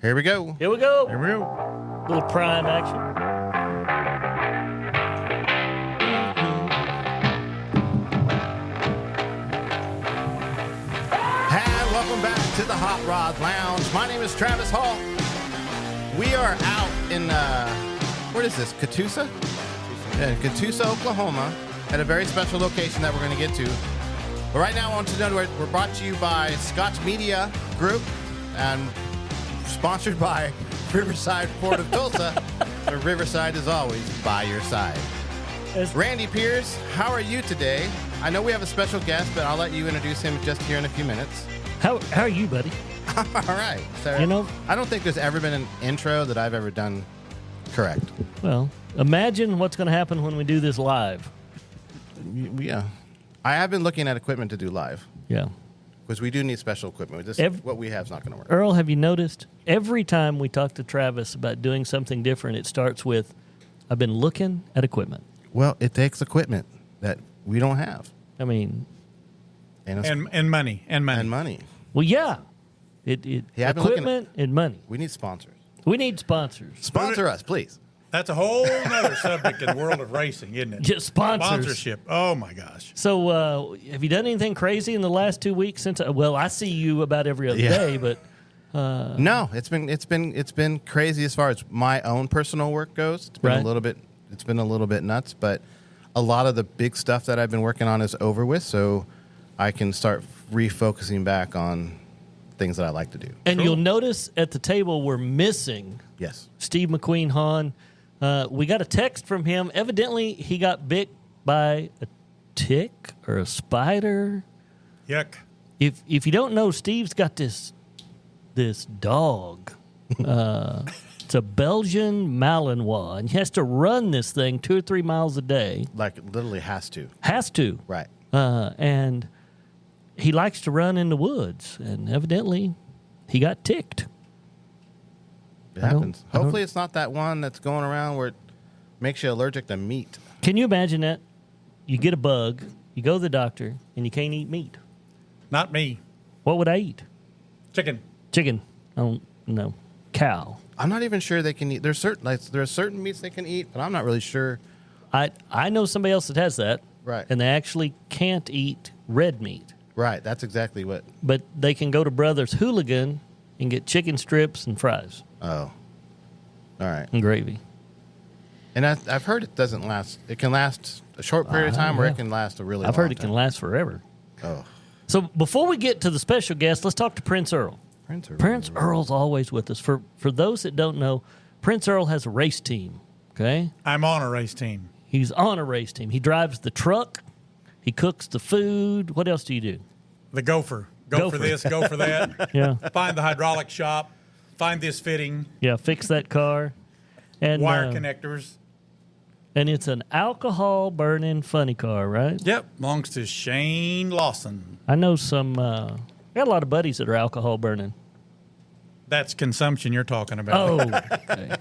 Here we go. Here we go. Here we go. Little prime action. Hi, welcome back to the Hot Rod Lounge. My name is Travis Hall. We are out in, what is this, Catoosa? In Catoosa, Oklahoma, at a very special location that we're going to get to. But right now, I want you to know we're brought to you by Scotch Media Group and sponsored by Riverside Port of Tulsa, where Riverside is always by your side. Randy Pierce, how are you today? I know we have a special guest, but I'll let you introduce him just here in a few minutes. How are you, buddy? All right. So, I don't think there's ever been an intro that I've ever done correct. Well, imagine what's going to happen when we do this live. Yeah. I have been looking at equipment to do live. Yeah. Because we do need special equipment. What we have is not going to work. Earl, have you noticed every time we talk to Travis about doing something different, it starts with, I've been looking at equipment. Well, it takes equipment that we don't have. I mean... And money. And money. Well, yeah. Equipment and money. We need sponsors. We need sponsors. Sponsor us, please. That's a whole other subject in the world of racing, isn't it? Just sponsors. Sponsorship. Oh, my gosh. So have you done anything crazy in the last 2 weeks since? Well, I see you about every other day, but no, it's been crazy as far as my own personal work goes. It's been a little bit nuts, but a lot of the big stuff that I've been working on is over with, so I can start refocusing back on things that I like to do. And You'll notice at the table we're missing Steve McQueen Hahn. We got a text from him. Evidently, he got bit by a tick or a spider. Yuck. If you don't know, Steve's got this dog. It's a Belgian Malinois, and he has to run this thing 2 or 3 miles a day. Like, literally has to. Has to. Right. And he likes to run in the woods, and evidently he got ticked. It happens. Hopefully it's not that one that's going around where it makes you allergic to meat. Can you imagine that? You get a bug, you go to the doctor, and you can't eat meat. Not me. What would I eat? Chicken. I don't know. Cow. I'm not even sure they can eat. There's certain meats they can eat, but I'm not really sure. I know somebody else that has that. Right. And they actually can't eat red meat. Right. That's exactly what. But they can go to Brothers Hooligan and get chicken strips and fries. Oh. All right. And gravy. And I've heard it doesn't last. It can last a short period of time, or it can last a really long time. I've heard it can last forever. Oh. So before we get to the special guest, let's talk to Prince Earl. Prince Earl's always with us. For those that don't know, Prince Earl has a race team, okay? I'm on a race team. He's on a race team. He drives the truck. He cooks the food. What else do you do? The gopher. Go for this, go for that. Yeah. Find the hydraulic shop. Find this fitting. Yeah, fix that car. And wire connectors. And it's an alcohol-burning funny car, right? Yep. Belongs to Shane Lawson. I know some... I got a lot of buddies that are alcohol-burning. That's consumption you're talking about. Oh, okay.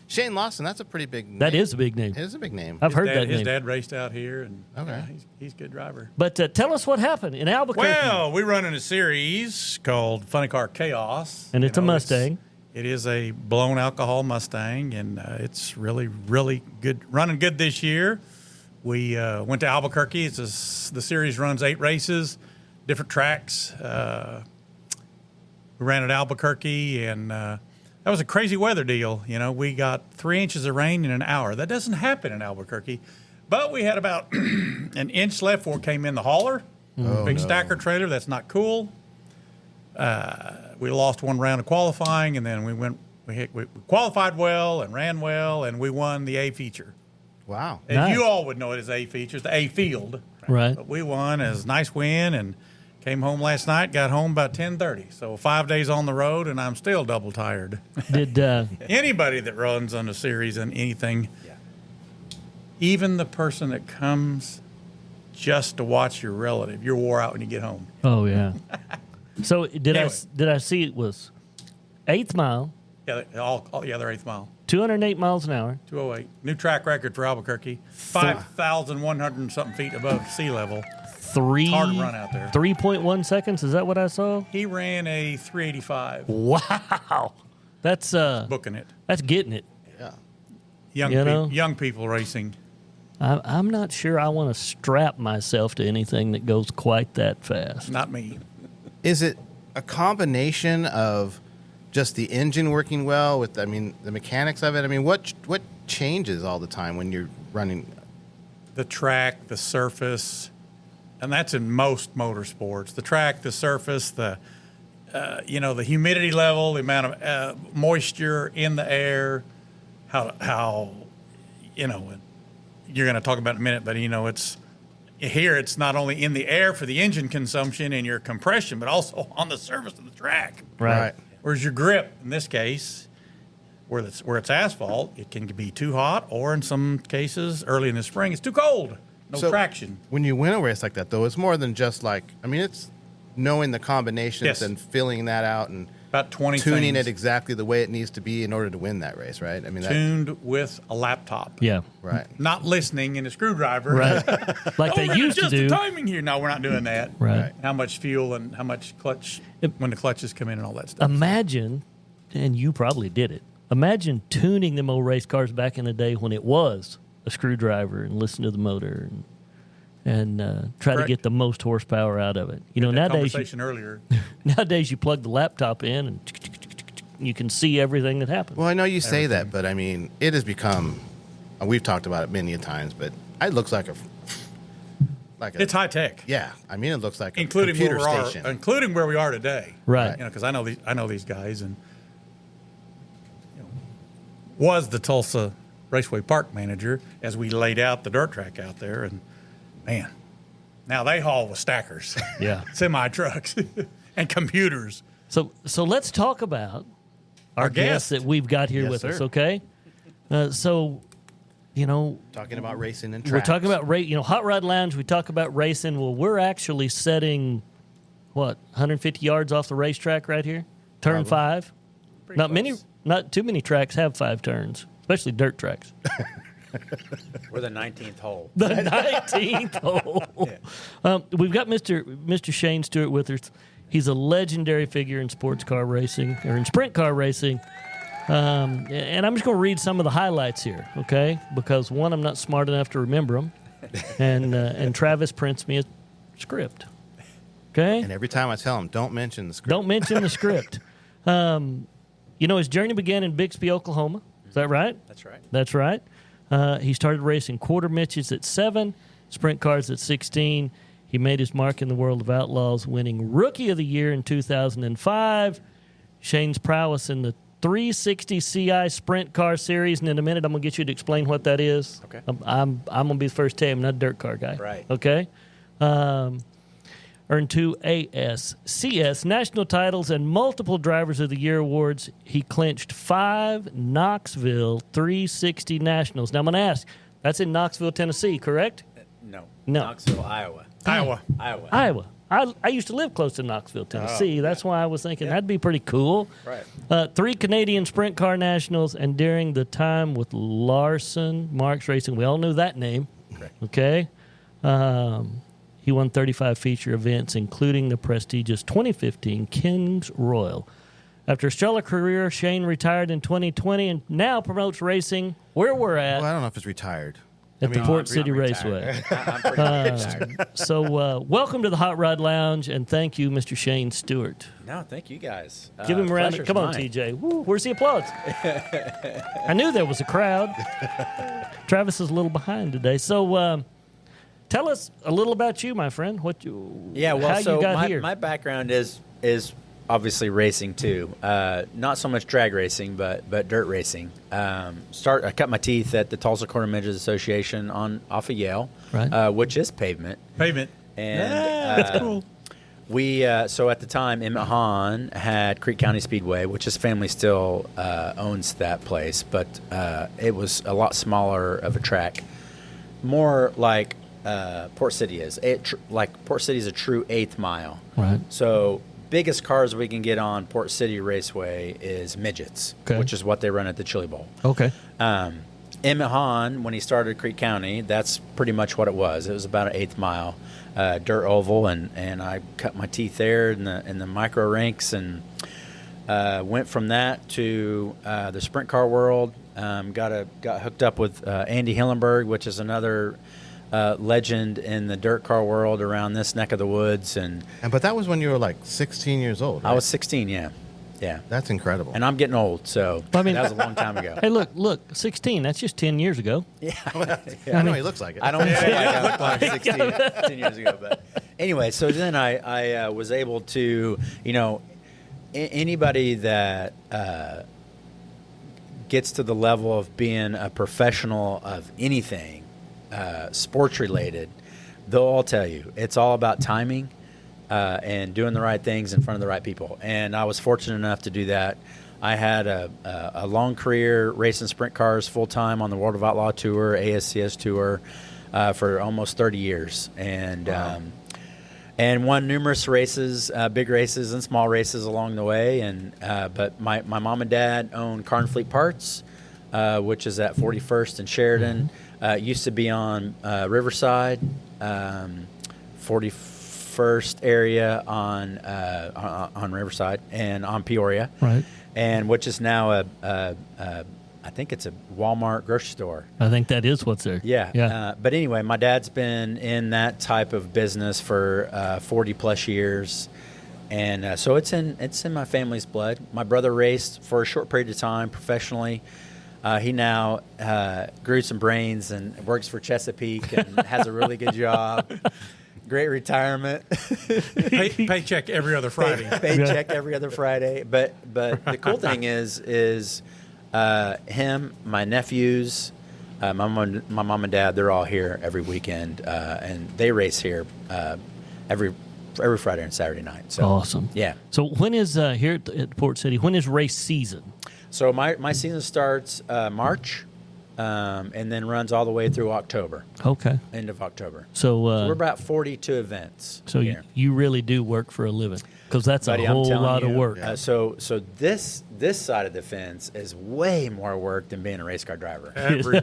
Shane Lawson, that's a pretty big name. That is a big name. It is a big name. I've heard that name. His dad raced out here, and okay. He's a good driver. But tell us what happened in Albuquerque. Well, we run in a series called Funny Car Chaos. And it's a Mustang. It is a blown alcohol Mustang, and it's really, really good. Running good this year. We went to Albuquerque. The series runs 8 races, different tracks. We ran at Albuquerque, and that was a crazy weather deal. You know, we got 3 inches of rain in an hour. That doesn't happen in Albuquerque. But we had about an inch left before it came in the hauler. Big stacker trailer. That's not cool. We lost one round of qualifying, and then we qualified well and ran well, and we won the A feature. Wow. And nice. You all would know it as A feature. It's the A field. Right. But we won. It was a nice win, and came home last night, got home about 10:30. So 5 days on the road, and I'm still double tired. Did anybody that runs on a series and anything, even the person that comes just to watch your relative, you're wore out when you get home. Oh, yeah. So did I see it was 8th mile? Yeah, they're 8th mile. 208 miles an hour. 208. New track record for Albuquerque. 5,100 something feet above sea level. Hard to run out there. 3.1 seconds. Is that what I saw? He ran a 385. Wow. That's booking it. That's getting it. Yeah. Young people racing. I'm not sure I want to strap myself to anything that goes quite that fast. Not me. Is it a combination of just the engine working well with, the mechanics of it? I mean, what changes all the time when you're running? The track, the surface, and that's in most motorsports. The track, the surface, the humidity level, the amount of moisture in the air, how you're going to talk about in a minute, but it's not only in the air for the engine consumption and your compression, but also on the surface of the track. Right. Whereas your grip, in this case, where it's asphalt, it can be too hot, or in some cases, early in the spring, it's too cold. No traction. When you win a race like that, though, it's more than just it's knowing the combinations Yes. and filling that out and About 20 tuning things. it exactly the way it needs to be in order to win that race, right? I mean, Tuned with a laptop. Yeah. right. Not listening in a screwdriver. Right. Like they we're gonna used to adjust do. the timing here. No, we're not doing that. Right. How much fuel and how much clutch when the clutches come in and all that stuff. Imagine, and you probably did it. Imagine tuning them old race cars back in the day when it was a screwdriver and listen to the motor and try to Correct. get the most horsepower out of it. That Nowadays conversation earlier. nowadays you plug the laptop in and you can see everything that happens. Well, I know you say that, but it has become. We've talked about it many times, but it looks like a. It's high tech. Yeah, it looks like a Including computer where station. including where we are today. Right. Because I know these guys and was the Tulsa Raceway Park manager as we laid out the dirt track out there, and man, now they haul with stackers, Yeah. semi trucks, and computers. So let's talk about our guest that we've got here Yes, with sir. us, okay? Talking about racing and tracks. We're talking about Hot Rod Lounge. We talk about racing. Well, we're actually setting 150 yards off the racetrack right here, turn 5. Not too many tracks have 5 turns, especially dirt tracks. We're the 19th hole. The 19th hole. Yeah. We've got Mr. Shane Stewart with us. He's a legendary figure in sports car racing or in sprint car racing. And I'm just going to read some of the highlights here, okay? Because one, I'm not smart enough to remember them, and Travis prints me a script, okay? And every time I tell him, don't mention the script. Don't mention the script. His journey began in Bixby, Oklahoma. Is that right? That's right. That's right. He started racing quarter Mitches at 7, sprint cars at 16. He made his mark in the world of outlaws, winning Rookie of the Year in 2005. Shane's prowess in the 360 CI Sprint Car Series, and in a minute I'm going to get you to explain what that is. Okay. I'm going to be the first to tell you I'm not a dirt car guy. Right. Okay? Earned 2 ASCS national titles and multiple Drivers of the Year awards. He clinched 5 Knoxville 360 Nationals. Now I'm going to ask, that's in Knoxville, Tennessee, correct? No. No. Knoxville, Iowa. Iowa. I used to live close to Knoxville, Tennessee. That's why I was thinking that'd be pretty cool. Right. 3 Canadian Sprint Car Nationals, and during the time with Larson Marks Racing, we all knew that name. Correct. Okay. He won 35 feature events, including the prestigious 2015 Kings Royal. After a stellar career, Shane retired in 2020 and now promotes racing where we're at. Well, I don't know if it's retired. At the Port City Raceway. I'm pretty retired. So, welcome to the Hot Rod Lounge, and thank you, Mr. Shane Stewart. No, thank you guys. Give him a round. Pleasure's Come on, mine. TJ. Woo, where's the applause? I knew there was a crowd. Travis is a little behind today. So, tell us a little about you, my friend. How you got here. My background is obviously racing too. Not so much drag racing, but dirt racing. I cut my teeth at the Tulsa Quarter Midgets Association off of Yale, Right. which is pavement. Pavement. And that's cool. We so at the time, Emmett Hahn had Creek County Speedway, which his family still owns that place, but it was a lot smaller of a track, more like Port City is. Port City is a true 8th mile. Right. So biggest cars we can get on Port City Raceway is midgets, Okay. which is what they run at the Chili Bowl. Okay. Emmett Hahn, when he started Creek County, that's pretty much what it was. It was about an 8th mile dirt oval, and I cut my teeth there in the micro rinks, and Went from that to the sprint car world. Got hooked up with Andy Hillenburg, which is another legend in the dirt car world around this neck of the woods. But that was when you were like 16 years old, right? I was 16, yeah. Yeah. That's incredible. And I'm getting old, so that was a long time ago. Hey, look, 16, that's just 10 years ago. Yeah. I know he looks like it. I don't feel like I was 16 10 years ago. But anyway, so then I was able to, anybody that gets to the level of being a professional of anything, sports related, they'll all tell you it's all about timing and doing the right things in front of the right people. And I was fortunate enough to do that. I had a long career racing sprint cars full time on the World of Outlaw Tour, ASCS Tour, for almost 30 years, and Wow. And won numerous races, big races and small races along the way. And but my mom and dad own Car and Fleet Parts, which is at 41st and Sheridan. Used to be on Riverside, 41st area on Riverside and on Peoria, Right. and which is now I think it's a Walmart grocery store. I think that is what's there. Yeah. Yeah. But anyway, my dad's been in that type of business for 40 plus years. And so it's in my family's blood. My brother raced for a short period of time professionally. He now grew some brains and works for Chesapeake and has a really good job. Great retirement. Paycheck every other Friday. Paycheck every other Friday. But the cool thing is him, my nephews, my mom and dad, they're all here every weekend, and they race here every Friday and Saturday night. So Awesome. yeah. So when is here at Port City? When is race season? So my season starts March, and then runs all the way through October. Okay. End of October. So we're about 42 events. So here. you really do work for a living, because that's Buddy, a I'm whole telling lot of you, work. So this side of the fence is way more work than being a race car driver. Every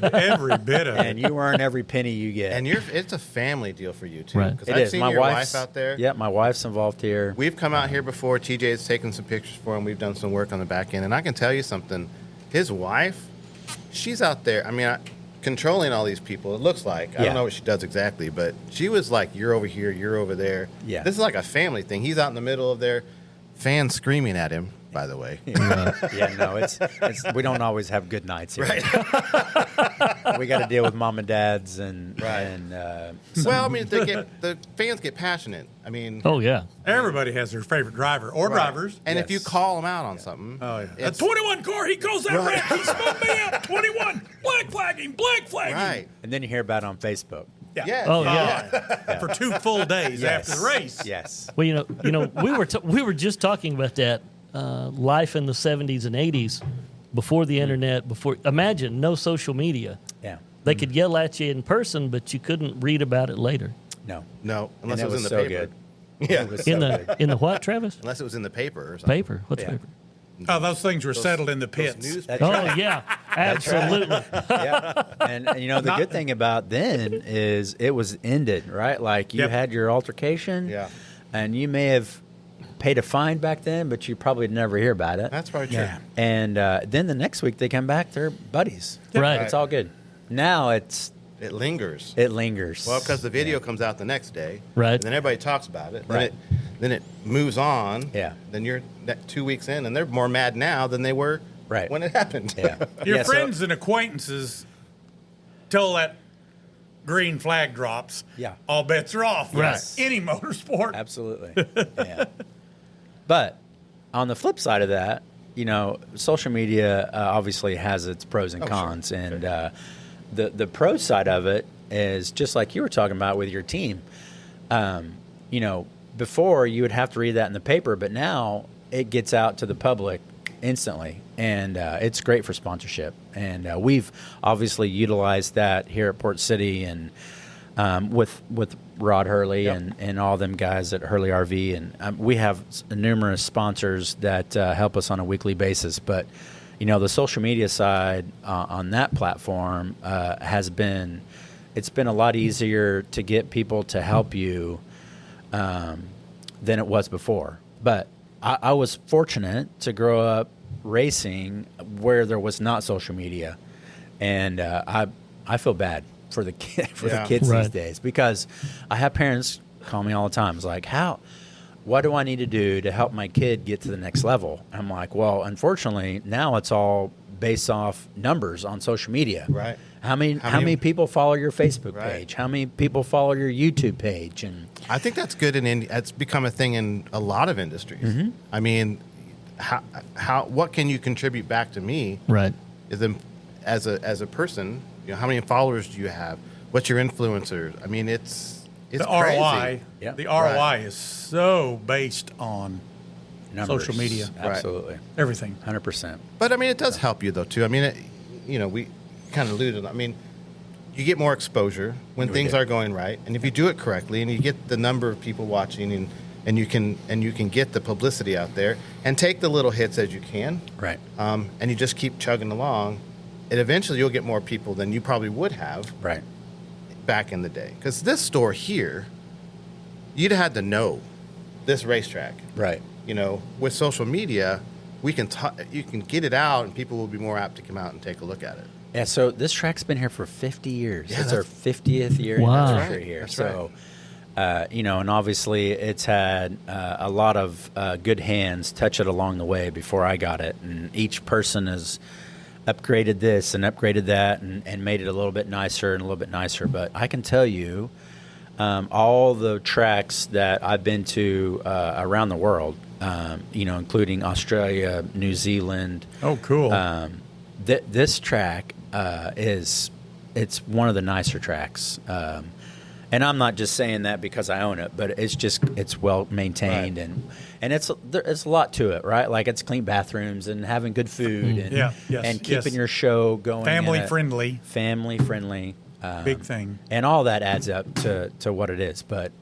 bit of it. And you earn every penny you get. And it's a family deal for you too. Right. 'Cause It I've is. seen My your wife's wife out there. Yeah, my wife's involved here. We've come out here before. TJ's taken some pictures for him. We've done some work on the back end, and I can tell you something. His wife, she's out there. I mean, controlling all these people. It looks like I Yeah. don't know what she does exactly, but she was like, "You're over here, you're over there." Yeah. This is like a family thing. He's out in the middle of their fans screaming at him. By the way, Yeah, no, it's we don't always have good nights here. right? We got to deal with mom and dads and Right. and Well, I mean, the fans get passionate. I mean, Oh yeah. Everybody has their favorite driver or drivers. and if you Yes. call them out on something, Oh, yeah. A it's 21 car, he calls that wreck. He spun me up. 21, black flagging. right. and then you hear about it on Facebook. Yeah. Oh yeah. For 2 full days Yes. after the race. Yes. Well, you know, we were just talking about that life in the 70s and 80s, before the internet. Imagine no social media. Yeah. They could yell at you in person, but you couldn't read about it later. No. No, unless And it was in the so paper. good. Yeah, It was In so the good. in the what, Travis? unless it was in the paper or something. Paper. What's Yeah. paper? Oh, those things were settled in the Those pits. news- That's Oh right. yeah, absolutely. Yeah. And you know, the Not- good thing about then is it was ended, right? Like you Yep. had your altercation. Yeah. And you may have paid a fine back then, but you probably never hear about it. That's probably true. Yeah. And then the next week they come back, they're buddies. Right. It's all good. Now It lingers. it lingers. Well, because the video comes out the next day, Right. And then everybody talks about it. Right. Then it moves on. Yeah. Then you're 2 weeks in, and they're more mad now than they were Right. when it happened. Yeah. Your Yeah, so- friends and acquaintances, till that green flag drops, Yeah. all bets are off. Right. Any motorsport. Absolutely. Yeah. But on the flip side of that, you know, social media obviously has its pros and Oh, sure. cons, and the pro side of it is just like you were talking about with your team. You know, before you would have to read that in the paper, but now it gets out to the public instantly, and it's great for sponsorship. And we've obviously utilized that here at Port City, and with Rod Hurley and all them guys at Hurley RV, and we have numerous sponsors that help us on a weekly basis. But you know, the social media side on that platform has been a lot easier to get people to help you than it was before. But I was fortunate to grow up racing where there was not social media, and I feel bad for the the kids these days, because I have parents call me all the time. It's like, what do I need to do to help my kid get to the next level? And I'm like, well, unfortunately, now it's all based off numbers on social media. Right. How many people follow your Facebook page? How many people follow your YouTube page? And I think that's good it's become a thing in a lot of industries. Mm-hmm. I mean, what can you contribute back to me? Right. As a person, how many followers do you have? What's your influencers? I mean, it's the crazy. ROI. Yeah. The ROI is so based on numbers. Social media. Absolutely. Everything. 100%. But I mean, it does help you though too. I mean, we kind of alluded. I mean, you get more exposure when things are going right, and if you do it correctly, and you get the number of people watching, and you can get the publicity out there, and take the little hits as you can, right? And you just keep chugging along, and eventually you'll get more people than you probably would have, right, back in the day. Because this store here, you'd had to know this racetrack, right? With social media, you can get it out, and people will be more apt to come out and take a look at it. Yeah, so this track's been here for 50 years. Yeah, it's our 50th year anniversary here. That's so, and obviously it's had a lot of good hands touch it along the way before I got it. And each person has upgraded this and upgraded that and made it a little bit nicer and a little bit nicer. But I can tell you, all the tracks that I've been to around the world, including Australia, New Zealand. Oh, cool. This track it's one of the nicer tracks, and I'm not just saying that because I own it, but it's well maintained, and it's a lot to it, right? Like it's clean bathrooms and having good food and keeping your show going, family friendly, big thing, and all that adds up to what it is. But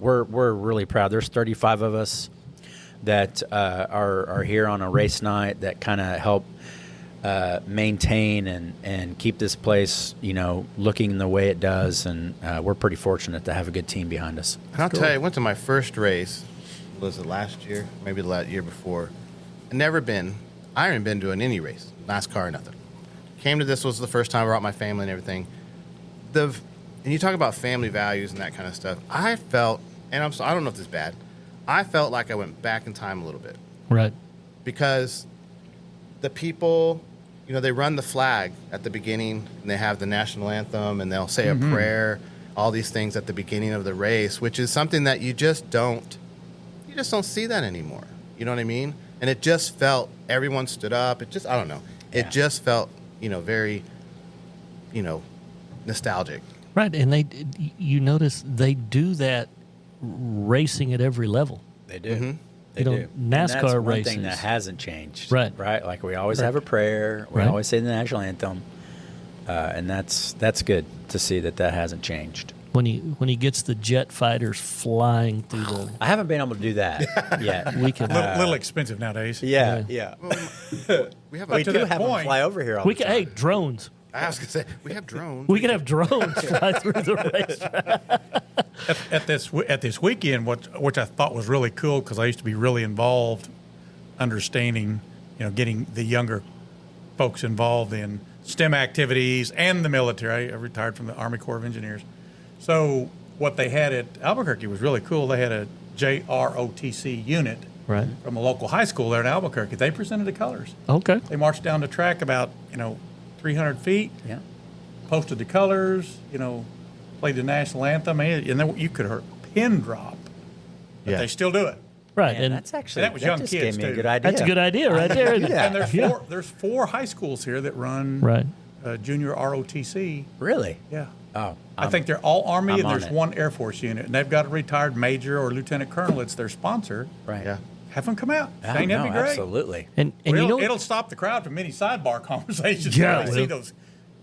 we're really proud. There's 35 of us that are here on a race night that kind of help maintain and keep this place, looking the way it does, and we're pretty fortunate to have a good team behind us. And I'll tell you, I went to my first race. Was it last year? Maybe the year before. I haven't been to any race, NASCAR or nothing. Came to this, was the first time I brought my family and everything. And you talk about family values and that kind of stuff. I felt, and I don't know if this is bad, I felt like I went back in time a little bit. Right. Because the people, they run the flag at the beginning, and they have the national anthem, and they'll say a prayer, all these things at the beginning of the race, which is something that you just don't see that anymore. You know what I mean? And it just felt, everyone stood up. It just, I don't know. It just felt, very, nostalgic. Right. And you notice they do that racing at every level. They do. Mm-hmm. They do. NASCAR and that's one races. thing that hasn't changed. Right. Right. Like we always have a prayer. We always say the national anthem. And that's good to see that hasn't changed. When he gets the jet fighters flying through the... I haven't been able to do that yet. We can... little expensive nowadays. Yeah. Well, we do have them fly over here all the time. Hey, drones. I was going to say, we have drones. We can have drones fly through the racetrack. At this weekend, which I thought was really cool, because I used to be really involved, understanding, getting the younger folks involved in STEM activities and the military. I retired from the Army Corps of Engineers. So what they had at Albuquerque was really cool. They had a ROTC unit from a local high school there in Albuquerque. They presented the colors. Okay. They marched down the track about 300 feet. Yeah. Posted the colors. Played the national anthem, and then you could hear a pin drop. But they still do it. Right. Man, and that's actually that was young just kids gave me too. a good idea. That's a good idea right there. And there's 4 high schools here that run junior ROTC. Really? Yeah. Oh, I think they're all Army, and there's it. one Air Force unit, and they've got a retired major or lieutenant colonel. It's their sponsor. Right. Yeah. Have them come out. Yeah, Shane, that'd be great. Absolutely. And it'll stop the crowd from many sidebar conversations. Yeah, when they see those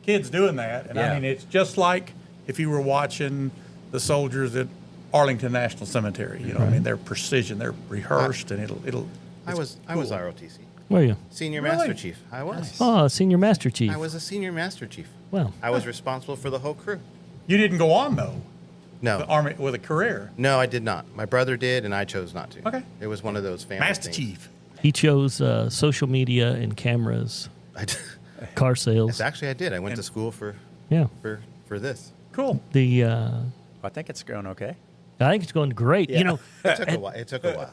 kids doing that. And I mean, it's just like if you were watching the soldiers at Arlington National Cemetery. I mean, they're precision, they're rehearsed, and it'll. I was ROTC. Were you? Senior Master Chief. I was. Nice. Oh, Senior Master Chief. I was a Senior Master Chief. Wow. I was responsible for the whole crew. You didn't go on though. No. The Army with a career. No, I did not. My brother did, and I chose not to. Okay. It was one of those family Master things. Chief. He chose social media and cameras, car sales. Actually, I did. I went to school for this. Cool. The I think it's going okay. I think it's going great. Yeah. You know, It took a while.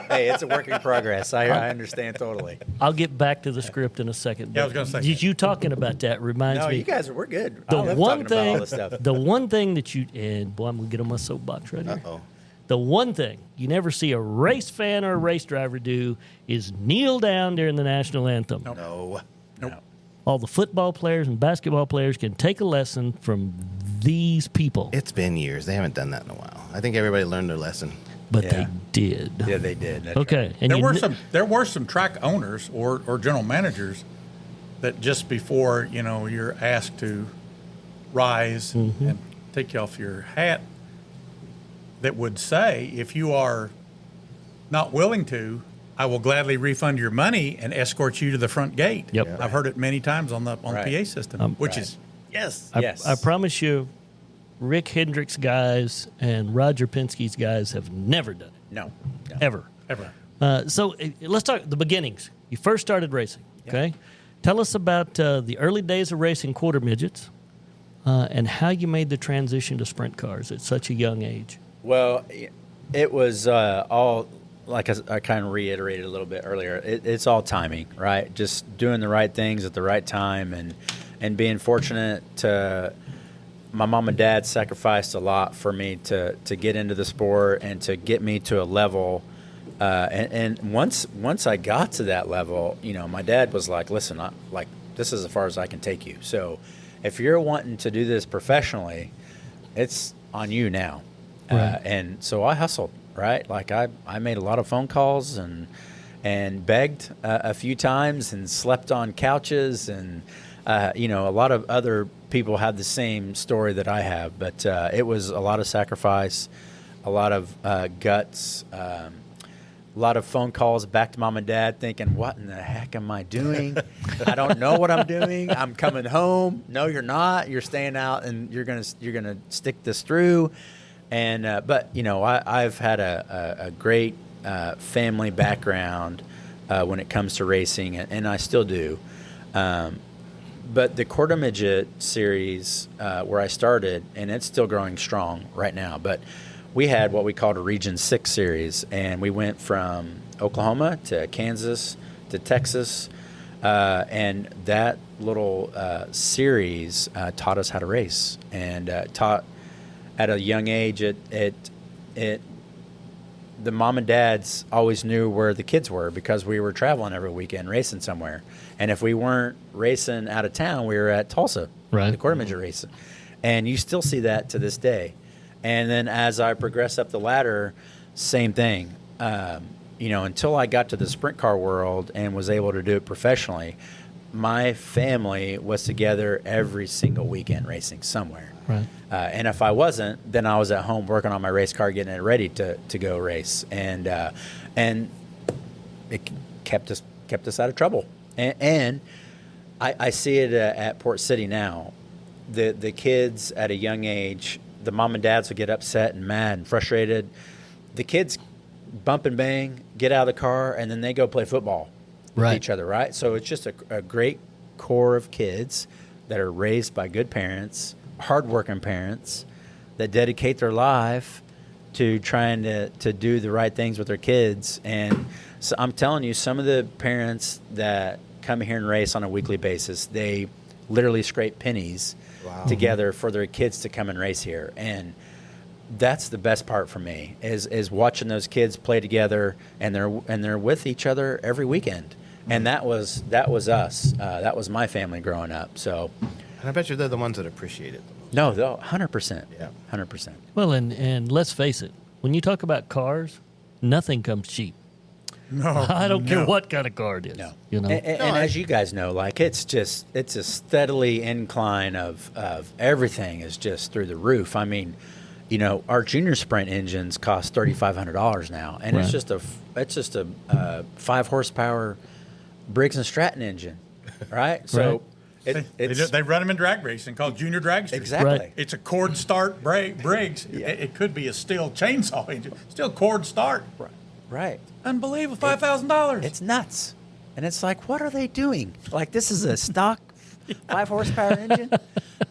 Hey, it's a work in progress. I understand totally. I'll get back to the script in a second. Yeah, I was gonna say. You talking about that reminds No, me. you guys, we're good. The I love one talking thing, about all this stuff. the one thing that you and boy, I'm gonna get on my soapbox right here. Uh-oh. The one thing you never see a race fan or a race driver do is kneel down during the national anthem. No. Nope. All the football players and basketball players can take a lesson from these people. It's been years. They haven't done that in a while. I think everybody learned their lesson. But Yeah. they did. Yeah, they did. That's Okay. right. And There were some track owners or general managers that just before you're asked to rise and take you off your hat, that would say, if you are not willing to, I will gladly refund your money and escort you to the front gate. Yep. Yeah. I've heard it many times on the Right. PA system, which Right. is yes. Yes. I promise you, Rick Hendrick's guys and Roger Penske's guys have never done it. No. Ever. Ever. So let's talk the beginnings. You first started racing, okay? Tell us about the early days of racing quarter midgets and how you made the transition to sprint cars at such a young age. Well, it was all, like I kind of reiterated a little bit earlier, it's all timing, right? Just doing the right things at the right time and being fortunate to – my mom and dad sacrificed a lot for me to get into the sport and to get me to a level. And once I got to that level, my dad was like, listen, this is as far as I can take you. So if you're wanting to do this professionally, it's on you now. Right. And so I hustled, right? Like I made a lot of phone calls and begged a few times and slept on couches and, a lot of other people had the same story that I have, but it was a lot of sacrifice, a lot of guts, a lot of phone calls back to mom and dad thinking, what in the heck am I doing? I don't know what I'm doing. I'm coming home. No, you're not. You're staying out and you're gonna stick this through. And but I've had a great family background when it comes to racing, and I still do. But the quarter midget series where I started, and it's still growing strong right now, but we had what we called a Region 6 series, and we went from Oklahoma to Kansas to Texas, and that little series taught us how to race, and taught at a young age. The mom and dads always knew where the kids were because we were traveling every weekend racing somewhere. And if we weren't racing out of town, we were at Tulsa, right, the quarter midget racing. And you still see that to this day. And then as I progress up the ladder, same thing. Until I got to the sprint car world and was able to do it professionally, my family was together every single weekend racing somewhere. Right. And if I wasn't, then I was at home working on my race car, getting it ready to go race. And it kept us out of trouble. And I see it at Port City now. The kids at a young age, the mom and dads will get upset and mad and frustrated. The kids bump and bang, get out of the car, and then they go play football with each other, right? So it's just a great core of kids that are raised by good parents, hardworking parents that dedicate their life to trying to do the right things with their kids. And so I'm telling you, some of the parents that come here and race on a weekly basis, they literally scrape pennies together for their kids to come and race here. And that's the best part for me is watching those kids play together, and they're with each other every weekend. And that was us. That was my family growing up. So, and I bet you they're the ones that appreciate it. No, 100%. Yeah, 100%. Well, and let's face it, when you talk about cars, nothing comes cheap. No, I don't care what kind of car it is. No. And As you guys know, like it's a steadily incline of everything is just through the roof. I mean, our junior sprint engines cost $3,500 now, and it's just a 5 horsepower Briggs and Stratton engine, right? So They run them in drag racing called junior drag street. Exactly. Right. It's a cord start Briggs. Yeah. It could be a steel chainsaw engine, still cord start. Right. Unbelievable, $5,000. It's nuts. And it's like, what are they doing? Like, this is a stock 5 horsepower engine?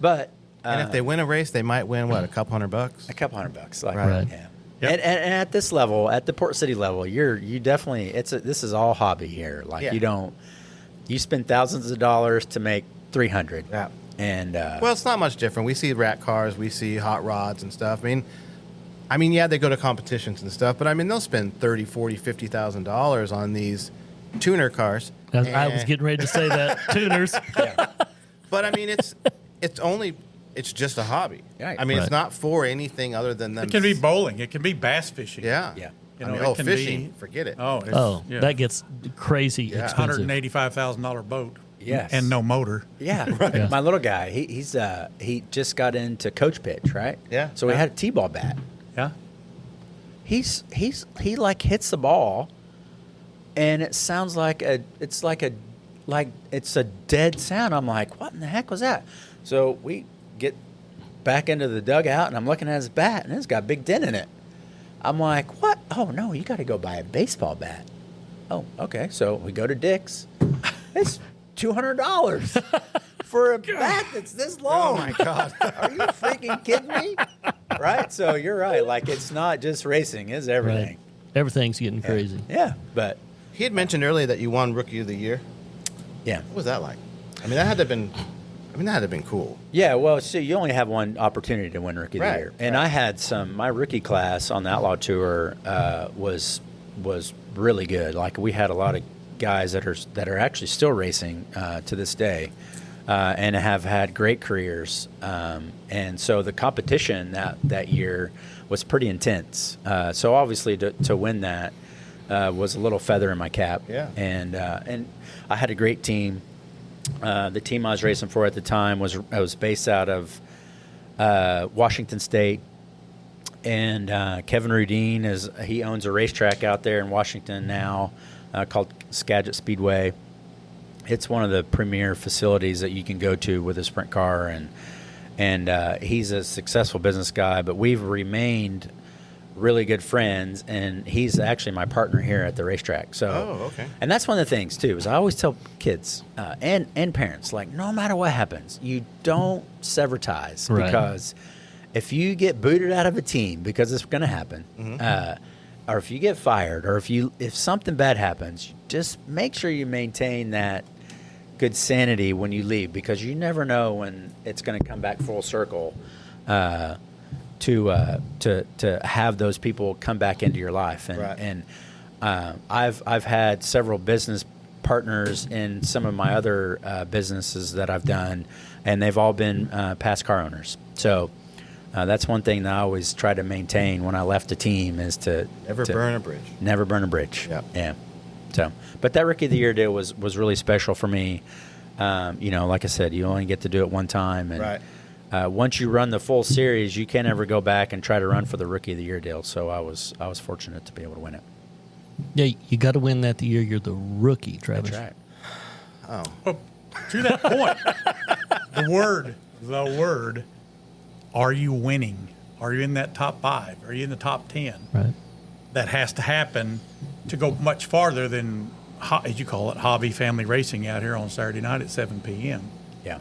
But And if they win a race, they might win, what, a couple $100? a couple $100. Like, Right. Yeah. Yep. And at this level, at the Port City level, you definitely this is all hobby here. Like you spend thousands of dollars to make 300. Yeah. And Well, it's not much different. We see rat cars, we see hot rods and stuff. I mean, yeah, they go to competitions and stuff, but I mean, they'll spend $30,000, $40,000, $50,000 on these tuner cars. I was getting ready to say that. Tuners. But I mean, it's just a hobby. Right. I mean, Right. it's not for anything other than them. It can be bowling. It can be bass fishing. Yeah. Yeah. You I know, mean, it can fishing, be- forget it. Oh, it's- Oh, yeah. that gets crazy Yeah. expensive. $185,000 boat. Yes. And no motor. yeah, Yeah. my little guy, he just got into coach pitch, right? Yeah. So we had a t-ball bat. Yeah. He like hits the ball, and it sounds like it's a dead sound. I'm like, what in the heck was that? So we get back into the dugout, and I'm looking at his bat, and it's got a big dent in it. I'm like, what? Oh no, you got to go buy a baseball bat. Oh, okay. So we go to Dick's. It's $200 for a bat that's this long. Oh, my God. Are you freaking kidding me? Right? So you're right. Like, it's not just racing, it's everything. Right. Everything's getting crazy. Yeah, but He had mentioned earlier that you won Rookie of the Year. yeah. What was that like? I mean, that had to have been cool. Yeah, well, see, you only have one opportunity to win Rookie of the Right, Year. And right. I had my rookie class on the Outlaw Tour was really good. Like, we had a lot of guys that are actually still racing to this day and have had great careers. And so the competition that year was pretty intense. So obviously to win that was a little feather in my cap. Yeah. And I had a great team. The team I was racing for at the time was based out of Washington State, and Kevin Rudine he owns a racetrack out there in Washington now called Skagit Speedway. It's one of the premier facilities that you can go to with a sprint car, and he's a successful business guy. But we've remained really good friends, and he's actually my partner here at the racetrack. So, Oh, okay. And that's one of the things too, is I always tell kids and parents, like, no matter what happens, you don't sever ties. Right. Because if you get booted out of a team, because it's going to happen, or if you get fired, or if something bad happens, just make sure you maintain that good sanity when you leave, because you never know when it's going to come back full circle. To have those people come back into your life, and I've had several business partners in some of my other businesses that I've done, and they've all been past car owners. So that's one thing that I always try to maintain when I left a team, is to Never burn a bridge. Never burn a bridge. Yep. Yeah. So, but that Rookie of the Year deal was really special for me. Like I said, you only get to do it one time, and Right. once you run the full series, you can't ever go back and try to run for the Rookie of the Year deal. So I was fortunate to be able to win it. Yeah, you got to win that the year you're the rookie, Travis. That's right. Well, to that point, the word, are you winning? Are you in that top 5? Are you in the top 10? Right. That has to happen to go much farther than, as you call it, hobby family racing out here on Saturday night at 7 p.m. Yeah,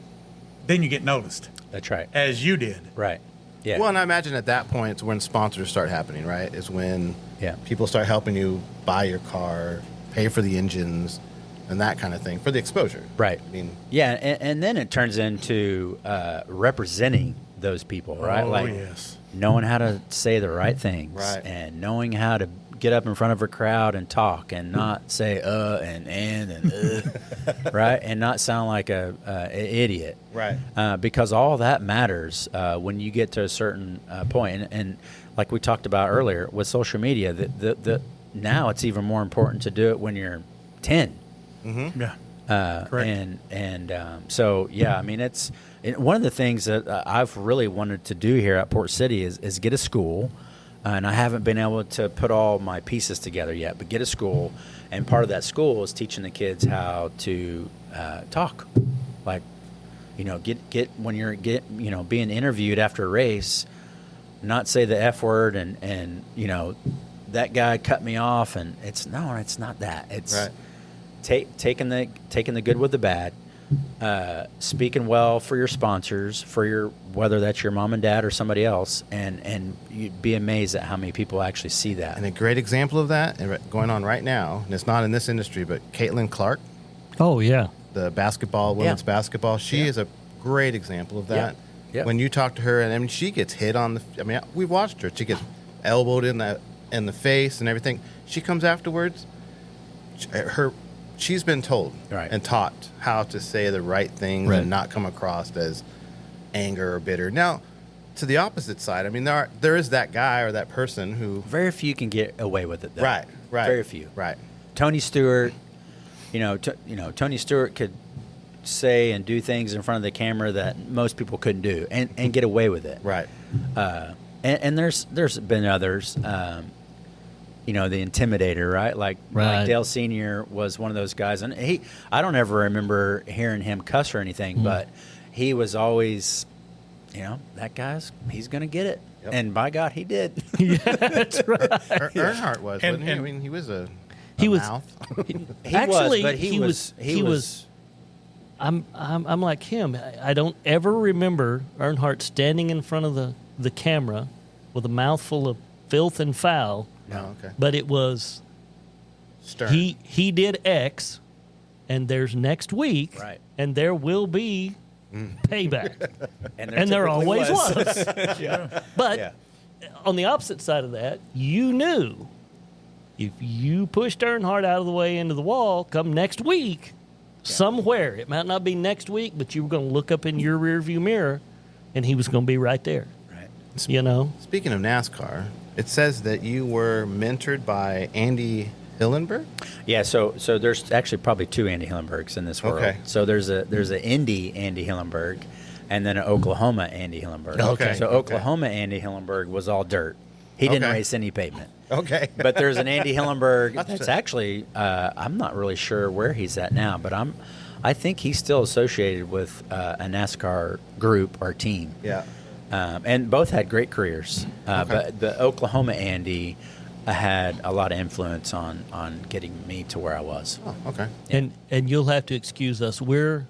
Then you get noticed, that's right. as you did. Right. Yeah. Well, and I imagine at that point it's when sponsors start happening, right? Is when people start helping you buy your car, pay for the engines, and that kind of thing for the exposure. Right. I mean, yeah, and then it turns into representing those people, right? Oh, Like yes. knowing how to say the right things, Right. and knowing how to get up in front of a crowd and talk, and not say and right, and not sound like an idiot, Right. Because all that matters when you get to a certain point. And like we talked about earlier with social media, the now it's even more important to do it when you're 10. Yeah. Correct. So yeah, I mean, it's one of the things that I've really wanted to do here at Port City is get a school, and I haven't been able to put all my pieces together yet. But get a school, and part of that school is teaching the kids how to talk, like get when you're being interviewed after a race, not say the F word and that guy cut me off, and it's not that. It's right. taking the good with the bad, speaking well for your sponsors, whether that's your mom and dad or somebody else, and you'd be amazed at how many people actually see that. And a great example of that going on right now, and it's not in this industry, but Caitlin Clark. Oh yeah, the women's basketball. She is a great example of that. Yeah. When you talk to her, and I mean, she gets hit on the. I mean, we watched her. She gets elbowed in the face and everything. She comes afterwards. She's been told and taught how to say the right things and not come across as anger or bitter. Now, to the opposite side, I mean, there is that guy or that person who very few can get away with it. Though. Right. Very few. Right. Tony Stewart, Tony Stewart could say and do things in front of the camera that most people couldn't do and get away with it. Right. And there's been others. The Intimidator, right? Like Dale Sr. was one of those guys, and I don't ever remember hearing him cuss or anything, but he was always, that he's going to get it. Yep. And by God, he did. Yeah, that's right. Earnhardt was, wasn't he? I mean, he was he was. He was. I'm like him. I don't ever remember Earnhardt standing in front of the camera with a mouthful of filth and foul. No, okay. But it was stern. He did X, and there's next week, and there will be payback, and there always was. But on the opposite side of that, you knew if you pushed Earnhardt out of the way into the wall, come next week, somewhere, it might not be next week, but you were going to look up in your rearview mirror, and he was going to be right there. Right. Speaking of NASCAR, it says that you were mentored by Andy Hillenburg? Yeah, so there's actually probably two Andy Hillenburgs in this world. Okay. So there's a Indy Andy Hillenburg, and then an Oklahoma Andy Hillenburg. Okay. So Oklahoma Andy Hillenburg was all dirt. He didn't race any pavement. Okay. But there's an Andy Hillenburg that's actually I'm not really sure where he's at now, but I think he's still associated with a NASCAR group or team. Yeah. And both had great careers. But the Oklahoma Andy had a lot of influence on getting me to where I was. Oh, okay. Yeah. And you'll have to excuse us. We're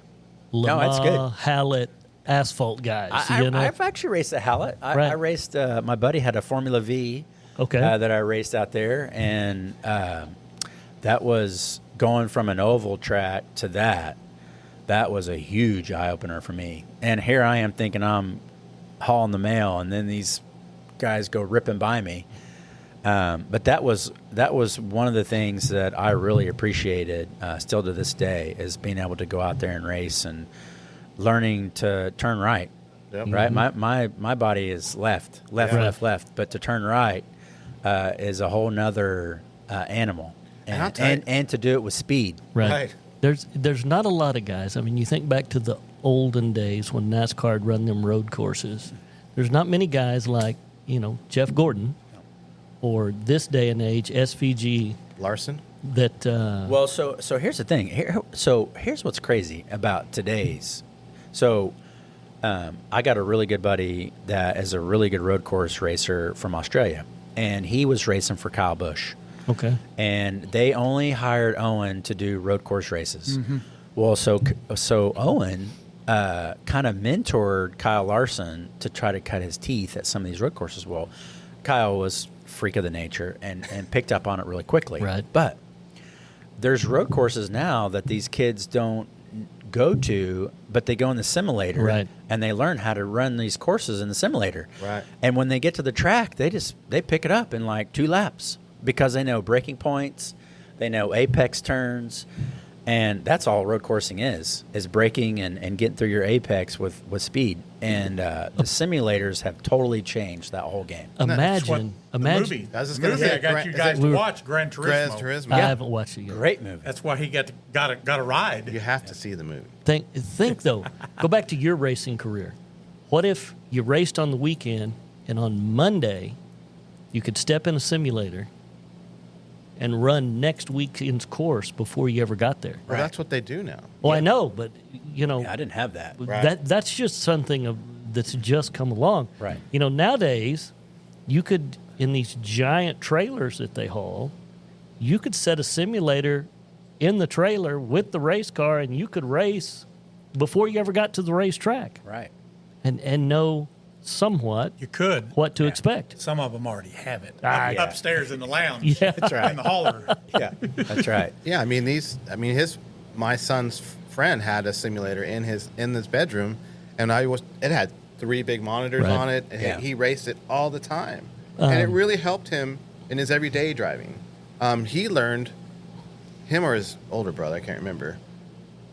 Lamar, Hallett, asphalt guys. I've actually raced at Hallett. I raced. My buddy had a Formula V. That I raced out there, and that was going from an oval track to that. That was a huge eye opener for me. And here I am thinking I'm hauling the mail, and then these guys go ripping by me. But that was one of the things that I really appreciated still to this day, is being able to go out there and race and learning to turn right. Yep. Right, my body is left, but to turn right is a whole nother animal, and to do it with speed. Right. There's not a lot of guys. I mean, you think back to the olden days when NASCAR had run them road courses. There's not many guys like Jeff Gordon, or this day and age SVG Larson. That well, so here's the thing. Here's what's crazy about today's. So I got a really good buddy that is a really good road course racer from Australia, and he was racing for Kyle Busch. Okay. And they only hired Owen to do road course races. Mm-hmm. Well, so Owen kind of mentored Kyle Larson to try to cut his teeth at some of these road courses. Well, Kyle was freak of the nature and picked up on it really quickly. Right. But there's road courses now that these kids don't go to, but they go in the simulator, right, and they learn how to run these courses in the simulator. Right. And when they get to the track, they pick it up in like 2 laps because they know braking points, they know apex turns, and that's all road coursing is braking and getting through your apex with speed. And the simulators have totally changed that whole game. Imagine. The movie I got you guys to watch, Gran Turismo. I haven't watched it yet. Great movie. That's why he got a ride. You have to see the movie. Think though. Go back to your racing career. What if you raced on the weekend and on Monday you could step in a simulator and run next weekend's course before you ever got there. Well, that's what they do now. Well, I know, but I didn't have that. that's just something that's just come along. Right. Nowadays, you could, in these giant trailers that they haul, you could set a simulator in the trailer with the race car, and you could race before you ever got to the racetrack. Right. And know somewhat You could. what to expect. Some of them already have it Yeah. upstairs in the lounge. Yeah. That's right. In the hauler. Yeah, that's right. Yeah, my son's friend had a simulator in his bedroom, and it had 3 big monitors Right. on it, and he raced it all the time, and it really helped him in his everyday driving. He learned, him or his older brother, I can't remember,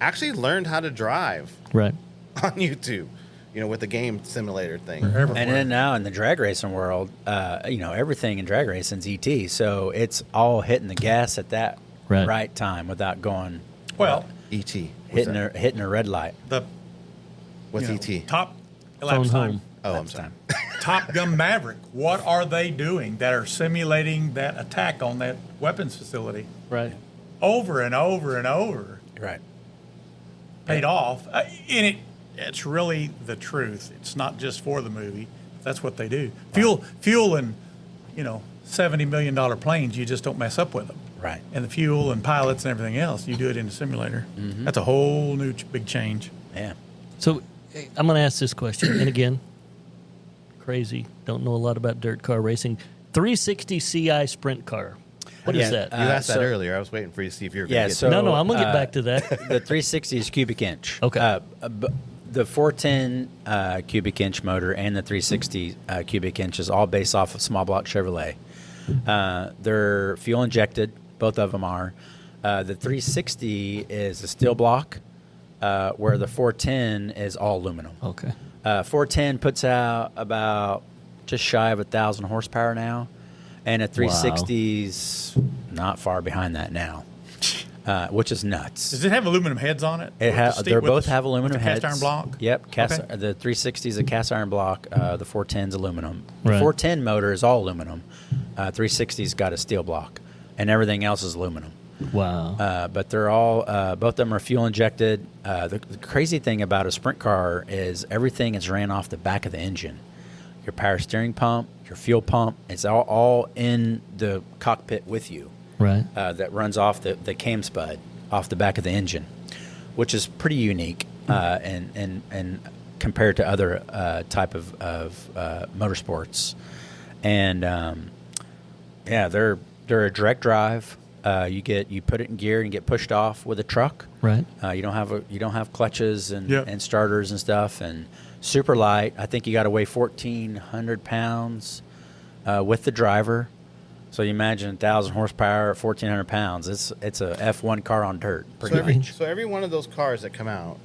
actually learned how to drive Right. on YouTube, with the game simulator thing. And then now in the drag racing world, everything in drag racing is ET, so it's all hitting the gas at that right time without going. Well, E.T. hitting a red light. What's E.T.? Top Phone elapsed time. home. Oh, I'm sorry. Top Gun Maverick. What are they doing that are simulating that attack on that weapons facility Right. over and over and over? Right. Paid off. And it's really the truth. It's not just for the movie. That's what they do. Fuel and, $70 million planes, you just don't mess up with them. Right. And the fuel and pilots and everything else, you do it in the simulator. Mm-hmm. That's a whole new big change. Yeah. So I'm going to ask this question. And again, crazy. Don't know a lot about dirt car racing. 360 CI sprint car. What is that? You asked that earlier. I was waiting for you to see if you were going to get so- no, I'm going to get back to that. The 360 is cubic inch. Okay. The 410 cubic inch motor and the 360 cubic inch is all based off of small block Chevrolet. They're fuel injected. Both of them are. The 360 is a steel block, where the 410 is all aluminum. Okay. 410 puts out about just shy of 1,000 horsepower now, and a 360's not far behind that now, which is nuts. Does it have aluminum heads on it? They both have aluminum heads. Cast iron block? Yep. Okay. The 360 is a cast iron block. The 410's aluminum. The Right. 410 motor is all aluminum. 360's got a steel block, and everything else is aluminum. Wow. But they're all both of them are fuel injected. The crazy thing about a sprint car is everything is ran off the back of the engine. Your power steering pump, your fuel pump, it's all in the cockpit with you. Right. That runs off the cam spud off the back of the engine, which is pretty unique and compared to other type of motorsports. And they're a direct drive. You put it in gear and get pushed off with a truck. Right. You don't have clutches and, Yep. and starters and stuff, and super light. I think you got to weigh 1,400 pounds with the driver. So you imagine 1,000 horsepower at 1,400 pounds. It's a F1 car on dirt. So every one of those cars that come out,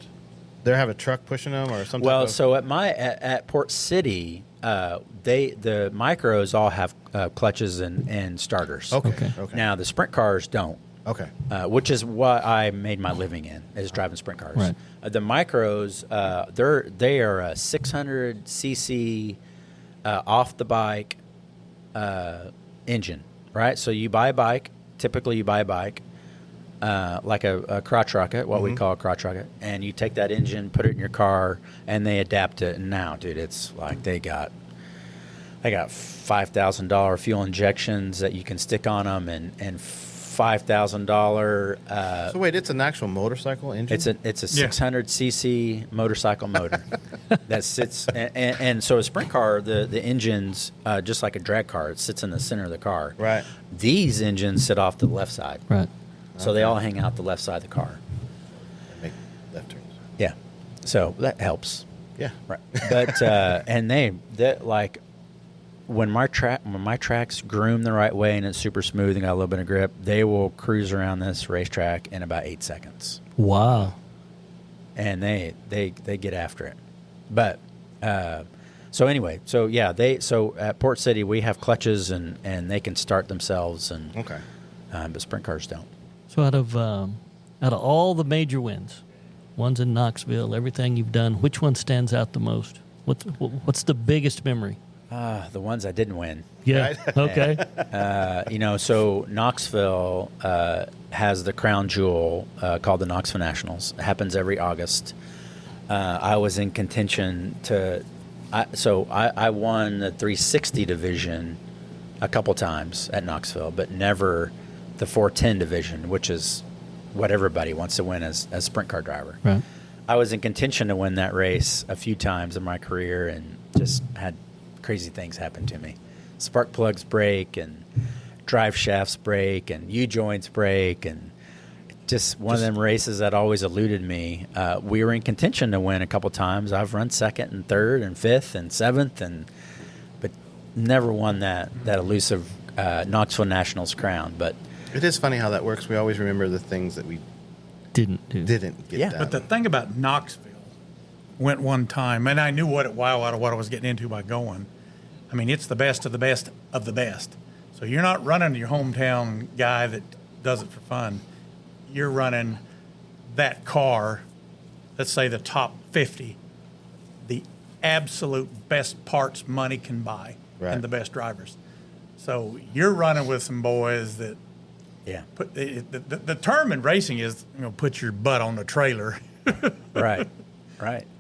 they have a truck pushing them or something. Well, so at Port City, the micros all have clutches and starters. Okay. Now the sprint cars don't. Okay. Which is what I made my living in, is driving sprint cars. Right. The micros, they are a 600 cc off the bike engine, right? So you buy a bike. Typically, you buy a bike like a crotch rocket, what we call a crotch rocket, and you take that engine, put it in your car, and they adapt it. And now, dude, it's like they got $5,000 fuel injections that you can stick on them, and $5,000. So wait, it's an actual motorcycle engine? It's a 600 cc motorcycle motor that sits, and so a sprint car, the engine's just like a drag car. It sits in the center of the car. Right. These engines sit off to the left side. Right. So they all hang out the left side of the car. Make left turns. Yeah. So that helps. Yeah. Right. But and like when my tracks groom the right way and it's super smooth and got a little bit of grip, they will cruise around this racetrack in about 8 seconds. Wow. And they get after it. But so anyway, so at Port City we have clutches and they can start themselves and Okay. But sprint cars don't. So out of all the major wins, ones in Knoxville, everything you've done, which one stands out the most? What's the biggest memory? The ones I didn't win. Yeah. Right? Okay. So Knoxville has the crown jewel called the Knoxville Nationals. It happens every August. I was in contention I won the 360 division a couple times at Knoxville, but never the 410 division, which is what everybody wants to win as a sprint car driver. Right. I was in contention to win that race a few times in my career and just had crazy things happen to me. Spark plugs break and drive shafts break and U-joints break, and just one of them races that always eluded me. We were in contention to win a couple times. I've run second and third and fifth and seventh, but never won that elusive Knoxville Nationals crown. But it is funny how that works. We always remember the things that we Didn't get done. But the thing about Knoxville, went one time, and I knew what I was getting into by going. I mean, it's the best of the best of the best. So you're not running your hometown guy that does it for fun. You're running that car, let's say the top 50, the absolute best parts money can buy, and the best drivers. So you're running with some boys that put the term in racing is, put your butt on the trailer. Right.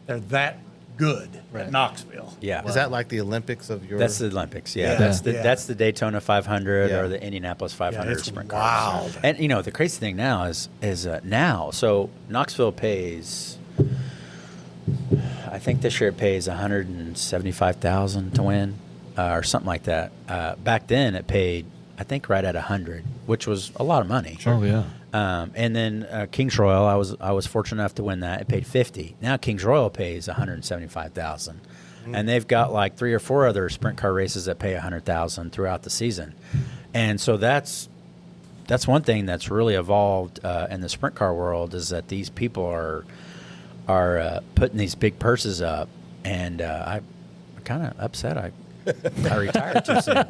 They're that good at Knoxville. Yeah. Is that like the Olympics of your? That's the Olympics. Yeah. Yeah. That's the Daytona 500 Yeah. or the Indianapolis 500 it's sprint wild. cars. And the crazy thing now is now. So Knoxville pays. I think this year it pays $175,000 to win, or something like that. Back then it paid, I think, right at 100, which was a lot of money. Oh yeah. And then Kings Royal, I was fortunate enough to win that. It paid 50. Now Kings Royal pays 175,000, and they've got like 3 or 4 other sprint car races that pay 100,000 throughout the season. And so that's one thing that's really evolved in the sprint car world, is that these people are putting these big purses up, and I'm kind of upset I retired too soon.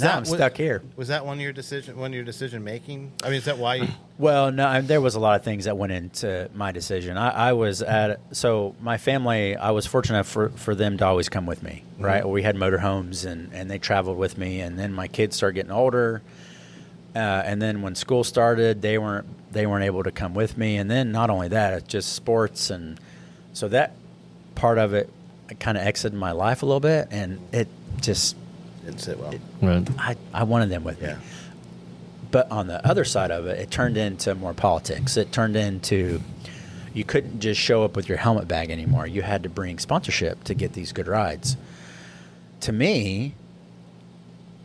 I'm stuck here. Was that one of your decision making? I mean, is that why you? Well, no, there was a lot of things that went into my decision. I was so my family, I was fortunate for them to always come with me, right? Mm-hmm. We had motorhomes and they traveled with me, and then my kids started getting older, and then when school started, they weren't able to come with me, and then not only that, it's just sports, and so that part of it kind of exited my life a little bit, and it just Didn't sit well. I wanted them with me. But on the other side of it, it turned into more politics. It turned into, you couldn't just show up with your helmet bag anymore. You had to bring sponsorship to get these good rides. To me,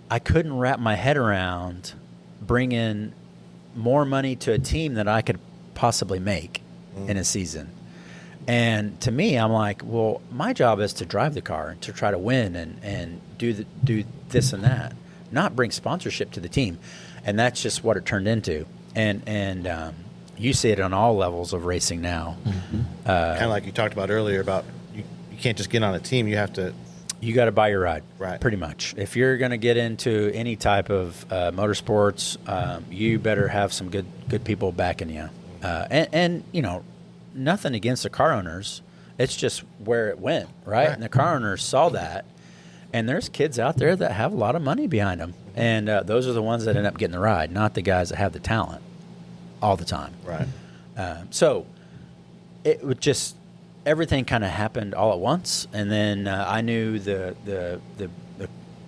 I couldn't wrap my head around bringing more money to a team that I could possibly make in a season. And to me, I'm like, well, my job is to drive the car, to try to win and do this and that, not bring sponsorship to the team. And that's just what it turned into. And you see it on all levels of racing now. Mm-hmm. Kind of like you talked about earlier about you can't just get on a team. You have to. You got to buy your ride, right? Pretty much. If you're going to get into any type of motorsports, you better have some good people backing you. And nothing against the car owners. It's just where it went, right? And the car owners saw that. And there's kids out there that have a lot of money behind them. And those are the ones that end up getting the ride, not the guys that have the talent all the time. Right. So it would just, everything kind of happened all at once. And then I knew the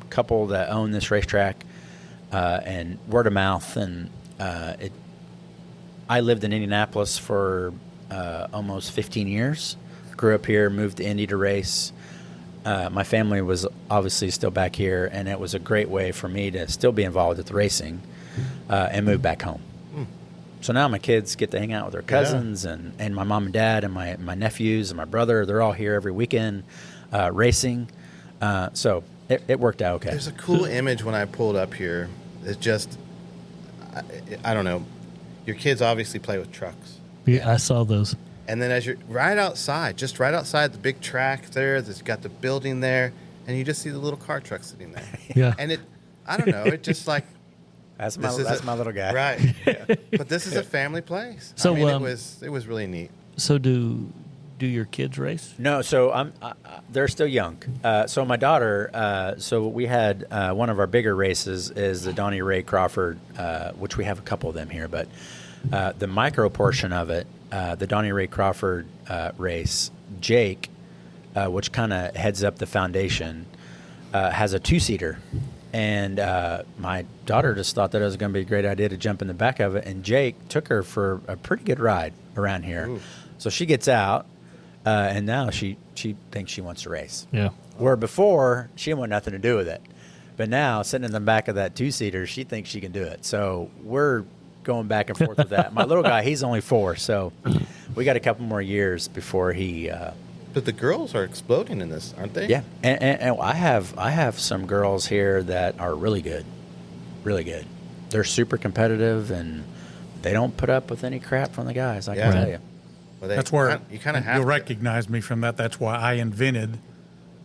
couple that owned this racetrack, and word of mouth. And I lived in Indianapolis for almost 15 years. Grew up here, moved to Indy to race. My family was obviously still back here, and it was a great way for me to still be involved with the racing and move back home. So now my kids get to hang out with their cousins and my mom and dad and my nephews and my brother. They're all here every weekend racing. So it worked out okay. There's a cool image when I pulled up here. It's just, I don't know. Your kids obviously play with trucks. Yeah, I saw those. And then as you're right outside the big track there, there's got the building there, and you just see the little car truck sitting there. Yeah. And I don't know, it just like. That's my little guy. Right. Yeah. But this is a family place. So I mean, it was really neat. So do do your kids race? No, so they're still young. So my daughter, so we had one of our bigger races is the Donnie Ray Crawford, which we have a couple of them here, but the micro portion of it, the Donnie Ray Crawford race, Jake, which kind of heads up the foundation, has a two-seater. And my daughter just thought that it was going to be a great idea to jump in the back of it. And Jake took her for a pretty good ride around here. Ooh. So she gets out, and now she thinks she wants to race. Yeah. Where before, she didn't want nothing to do with it. But now, sitting in the back of that two-seater, she thinks she can do it. So we're going back and forth with that. My little guy, he's only 4, so we got a couple more years before he But the girls are exploding in this, aren't they? Yeah, and I have some girls here that are really good, really good. They're super competitive, and they don't put up with any crap from the guys. I can tell you. Well, that's where you kind of have. You'll recognize me from that. That's why I invented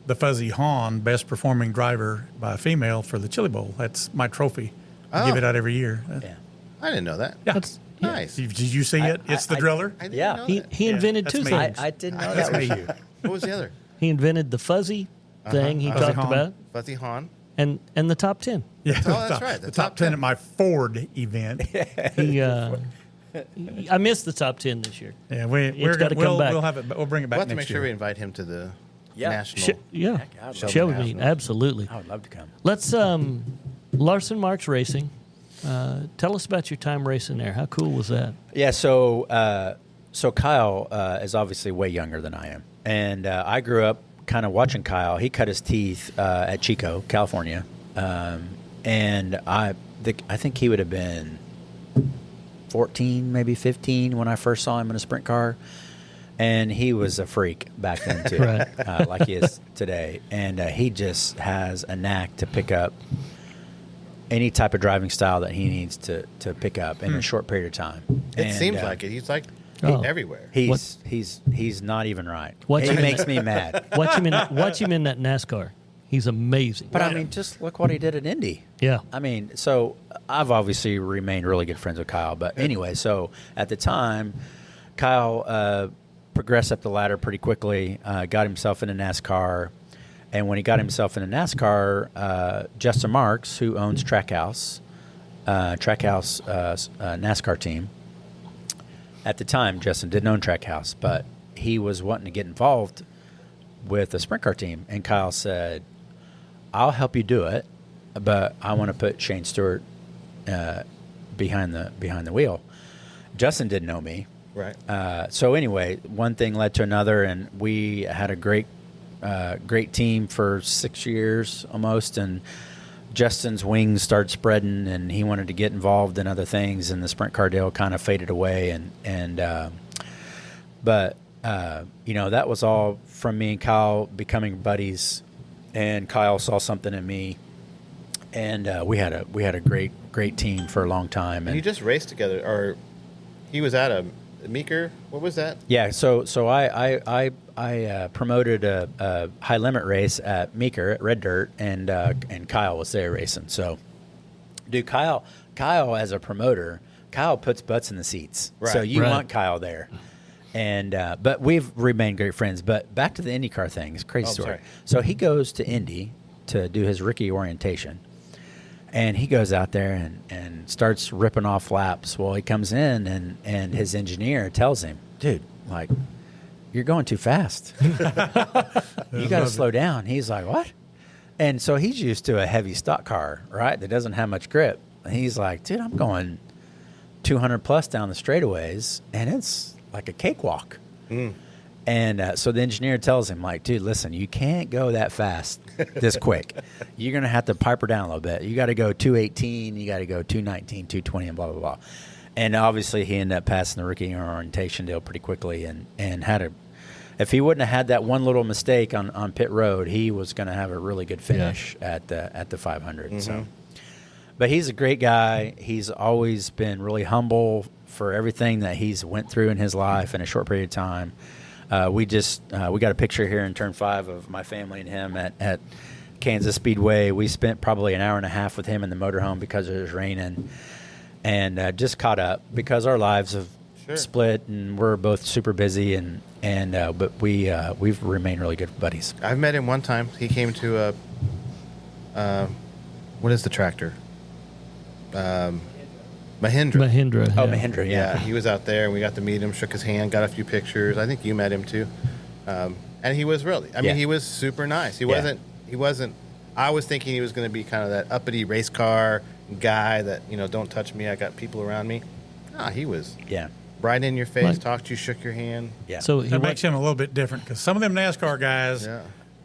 the Fuzzy Hahn Best Performing Driver by a Female for the Chili Bowl. That's my trophy. I give it out every year. Yeah, I didn't know that. Yeah. That's nice. Did you see it? It's the driller. I didn't know that. He invented that's two me. things. I didn't know That's that was me. you. What was the other? He invented the fuzzy thing he Fuzzy talked Hahn. about, Fuzzy Hahn. and the top 10. Yeah, Oh, that's right. The top 10 at my Ford event. He, I missed the top 10 this year. Yeah, we're gotta gonna come back. we'll have it. We'll bring it back We'll have to next make sure we year. invite him to the Yeah. national. Yeah, I'd love show to. meet, absolutely. I would love to come. Let's Larson Marks Racing. Tell us about your time racing there. How cool was that? Yeah, so Kyle is obviously way younger than I am, and I grew up kind of watching Kyle. He cut his teeth at Chico, California, and I think he would have been 14, maybe 15 when I first saw him in a sprint car, and he was a freak back then too, Right. like he is today. And he just has a knack to pick up any type of driving style that he needs to pick up in a short period of time. It And, seems like it. He's like Oh. everywhere. He's not even right. Watch He him in makes me mad. Watch him in that NASCAR. He's amazing. But I mean, just look what he did at Indy. Yeah. I mean, so I've obviously remained really good friends with Kyle. But anyway, so at the time, Kyle progressed up the ladder pretty quickly, got himself into NASCAR. And when he got himself into NASCAR, Justin Marks, who owns Trackhouse NASCAR team, at the time, Justin didn't own Trackhouse, but he was wanting to get involved with the sprint car team. And Kyle said, I'll help you do it, but I want to put Shane Stewart behind the wheel. Justin didn't know me. Right. So anyway, one thing led to another, and we had a great team for 6 years almost. And Justin's wings started spreading, and he wanted to get involved in other things, and the sprint car deal kind of faded away. But that was all from me and Kyle becoming buddies, and Kyle saw something in me, and we had a great team for a long time. And you just raced together, or he was at a Meeker. What was that? Yeah, so I promoted a high limit race at Meeker at Red Dirt, and Kyle was there racing. So, dude, Kyle as a promoter, Kyle puts butts in the seats. Right. So you Right. want Kyle there. And but we've remained great friends. But back to the IndyCar thing, it's a crazy story. Sorry. So he goes to Indy to do his rookie orientation. And he goes out there and starts ripping off laps. Well, he comes in, and his engineer tells him, dude, like, you're going too fast. You got to slow down. He's like, what? And so he's used to a heavy stock car, right, that doesn't have much grip. And he's like, dude, I'm going 200 plus down the straightaways, and it's like a cakewalk. And so the engineer tells him, like, dude, listen, you can't go that fast this quick. You're going to have to pipe her down a little bit. You got to go 218, you got to go 219, 220, and blah, blah, blah. And obviously he ended up passing the rookie orientation deal pretty quickly, and had if he wouldn't have had that one little mistake on pit road, he was going to have a really good finish at the 500. Mm-hmm. So, but he's a great guy. He's always been really humble for everything that he's went through in his life in a short period of time. We got a picture here in turn 5 of my family and him at Kansas Speedway. We spent probably an hour and a half with him in the motorhome because it was raining, and just caught up because our lives have split, and we're both super busy, but we've remained really good buddies. I've met him one time. He came to what is the tractor? Mahindra. Mahindra. Oh, Mahindra, Yeah, he was out there, and we got to meet him, shook his hand, got a few pictures. I think you met him too. And he was really, I mean, he was super nice. He wasn't, I was thinking he was going to be kind of that uppity race car guy that, don't touch me, I got people around me. He was right in your face, talked to you, shook your hand. Yeah. So that makes him a little bit different because some of them NASCAR guys,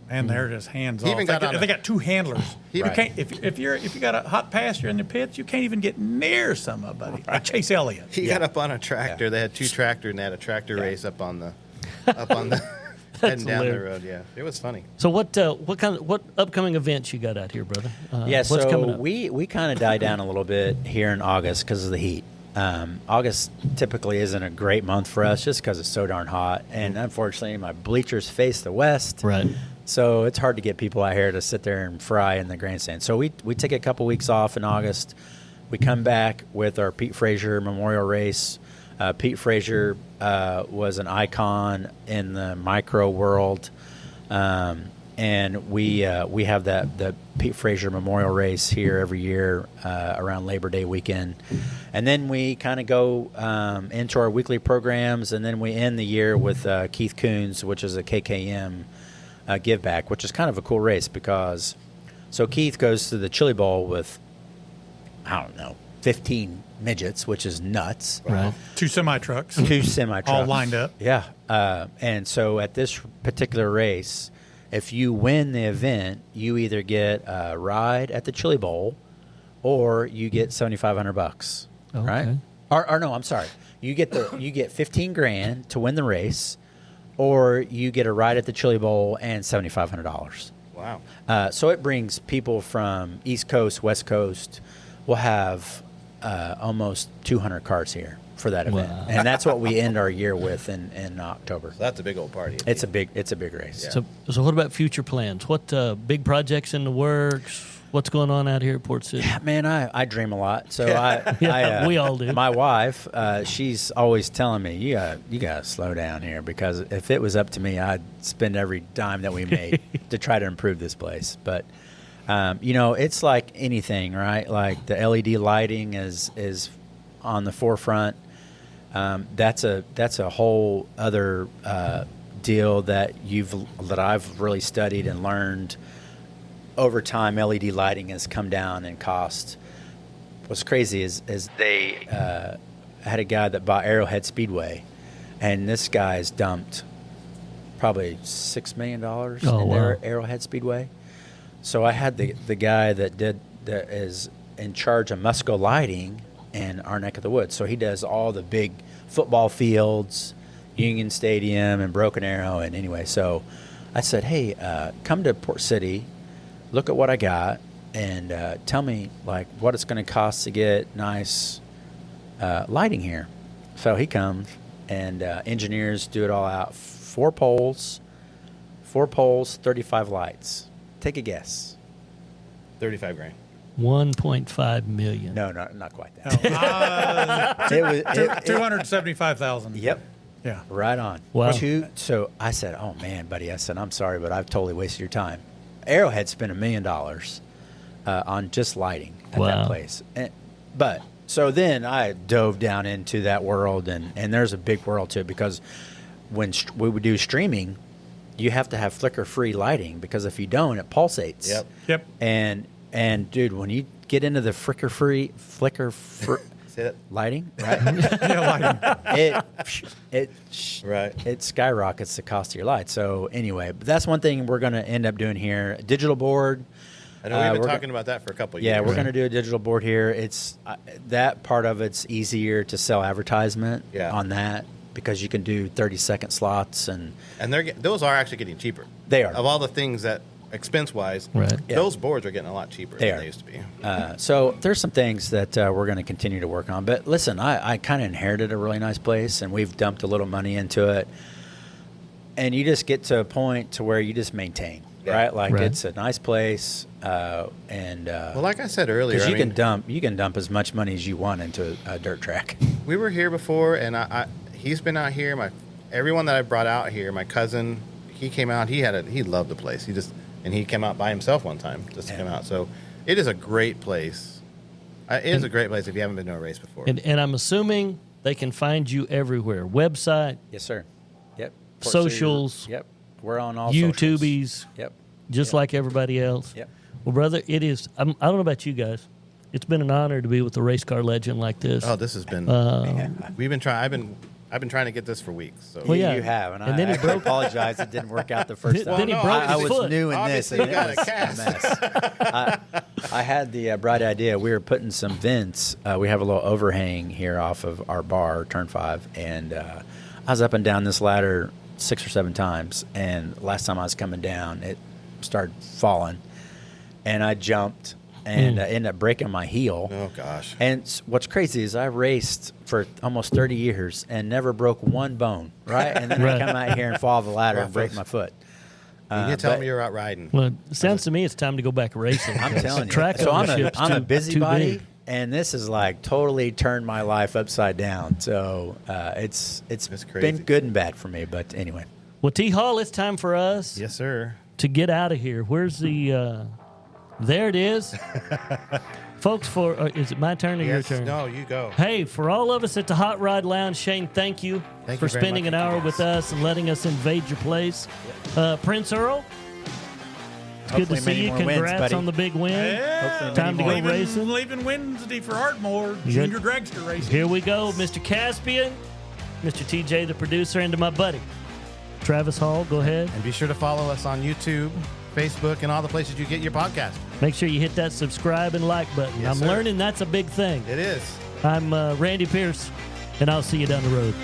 man, they're just hands off. They got two handlers. You can't, if you got a hot pass, you're in the pits, you can't even get near somebody. Like Chase Elliott. He got up on a tractor. They had two tractors, and they had a tractor race up on the heading down the road. Yeah, it was funny. So what upcoming events you got out here, brother? What's coming up? We kind of die down a little bit here in August because of the heat. August typically isn't a great month for us just because it's so darn hot, and unfortunately my bleachers face the west. Right. So it's hard to get people out here to sit there and fry in the grandstand. So we take a couple weeks off in August. We come back with our Pete Frazier Memorial Race. Pete Frazier was an icon in the micro world, and we have the Pete Frazier Memorial Race here every year around Labor Day weekend, and then we kind of go into our weekly programs, and then we end the year with Keith Coons, which is a KKM give back, which is kind of a cool race because Keith goes to the Chili Bowl with 15 midgets, which is nuts. Right. Two semi trucks. All lined up. Yeah. And so at this particular race, if you win the event, you either get a ride at the Chili Bowl or you get $7,500. Okay. Right? Or no, I'm sorry. You get $15,000 to win the race, or you get a ride at the Chili Bowl and $7,500. Wow. So it brings people from East Coast, West Coast. We'll have almost 200 cars here for that event, and that's what we end our year with in October. So that's a big old party. It's a big race. Yeah. So what about future plans? What big projects in the works? What's going on out here at Port City? Yeah, man, I dream a lot. So we all do. My wife, she's always telling me, you gotta slow down here, because if it was up to me, I'd spend every dime that we made to try to improve this place. But it's like anything, right? Like the LED lighting is on the forefront. That's a whole other deal that I've really studied and learned. Over time, LED lighting has come down in cost. What's crazy is they had a guy that bought Arrowhead Speedway, and this guy's dumped probably $6 million in their Arrowhead Speedway. So I had the guy that is in charge of Musco Lighting in our neck of the woods. So he does all the big football fields, Union Stadium, and Broken Arrow. And anyway, so I said, hey, come to Port City, look at what I got, and tell me like what it's going to cost to get nice lighting here. So he comes, and engineers do it all out. 4 poles, 35 lights. Take a guess. $35,000. 1.5 million. No, not quite that. It was 275,000. Yep. Yeah. Right on. Wow. So I said, oh man, buddy. I said, I'm sorry, but I've totally wasted your time. Arrowhead spent $1 million on just lighting at that place. So then I dove down into that world, and there's a big world to it, because when we would do streaming, you have to have flicker-free lighting, because if you don't, it pulsates. Yep. And dude, when you get into the flicker-free lighting, right? Yeah, lighting. It skyrockets the cost of your light. So anyway, but that's one thing we're going to end up doing here. Digital board. I know we've been talking about that for a couple of years. Yeah, we're going to do a digital board here. It's that part of it's easier to sell advertisement on that, because you can do 30-second slots, and those are actually getting cheaper. They are. Of all the things that expense-wise, those boards are getting a lot cheaper than they used to be. So there's some things that we're going to continue to work on. But listen, I kind of inherited a really nice place, and we've dumped a little money into it. And you just get to a point to where you just maintain, right? Like it's a nice place, and well, like I said earlier, you can dump as much money as you want into a dirt track. We were here before, and he's been out here. Everyone that I brought out here, my cousin, he came out. He loved the place. He came out by himself one time just to come out. So it is a great place. It is a great place if you haven't been to a race before. And I'm assuming they can find you everywhere. Website. Yes, sir. Yep. Socials. Yep. We're on all YouTubies. Socials. Yep. Just like everybody else. Yep. Well, brother, it is. I don't know about you guys. It's been an honor to be with a race car legend like this. Oh, this has been. We've been trying. I've been trying to get this for weeks. So. Well, yeah. You have, and then I apologize. It didn't work out the first time. Then he broke I his was foot. new in Obviously, this, and you it got was a a mess. I had the bright idea. We were putting some vents. We have a little overhang here off of our bar, Turn 5, and I was up and down this ladder 6 or 7 times. And last time I was coming down, it started falling, and I jumped. And ended up breaking my heel. Oh, gosh. And what's crazy is I raced for almost 30 years and never broke one bone, right? And then I come out here and fall off the ladder and break my foot. You did tell me you were out riding. Well, it sounds to me it's time to go back racing. I'm telling you. Track So ownership's I'm a too busybody, big. and this has like totally turned my life upside down. So it's been good and bad for me. But anyway. Well, T. Hall, it's time for us. Yes, sir. To get out of here. Where's the... There it is. Folks, is it my turn or your turn? No, you go. Hey, for all of us at the Hot Rod Lounge, Shane, thank you for spending an hour with us and letting us invade your place. Prince Earl, it's good to see you. Congrats on the big win. Yeah, time to go racing. Leaving Wednesday for Ardmore, junior dragster racing. Here we go, Mr. Caspian, Mr. TJ, the producer, and to my buddy, Travis Hall. Go ahead. And be sure to follow us on YouTube, Facebook, and all the places you get your podcast. Make sure you hit that subscribe and like button. Yes, I'm learning that's a big thing. It is. I'm Randy Pierce, and I'll see you down the road.